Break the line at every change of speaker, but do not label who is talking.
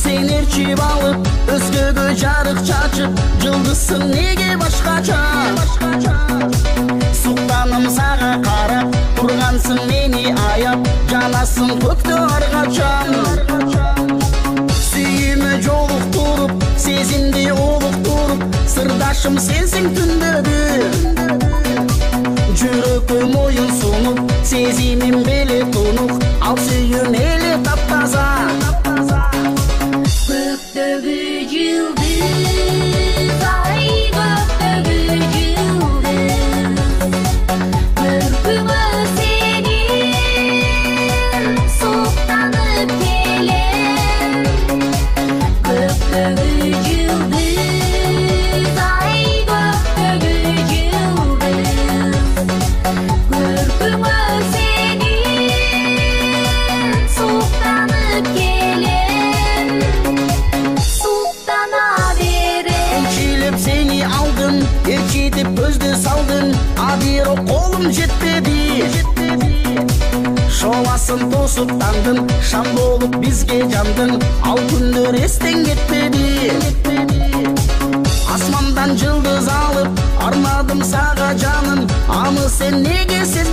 Sen erçip alıp özgögö жарык чачып жылдызсың неге башкача суктаным сага карап тургансың мени аяп жанасың көктө аргачан сүйүүмө жолуктуруп сезимди олуктуруп сырдашым сенсиң түндөгү жүрөккө моюн сунуп сезимим беле тунук ал сүйүүм эле таптаза
Göktөгү yıldız, ay göktөгү yıldız, körpüme senin suktanyp kelem. Göktөгү yıldız, ay göktөгү yıldız, körpüme senin suktanyp kelem.
Seni aldın, erkitip көздө салдın, адiro колум жетпеди. Шоласын тосуп таңдын, шам болуп бизге жандың, ал күндөр эстен кетпеди. Асмандан жылдыз алып, армадым сага жаным, аны сен неге сезбедиң?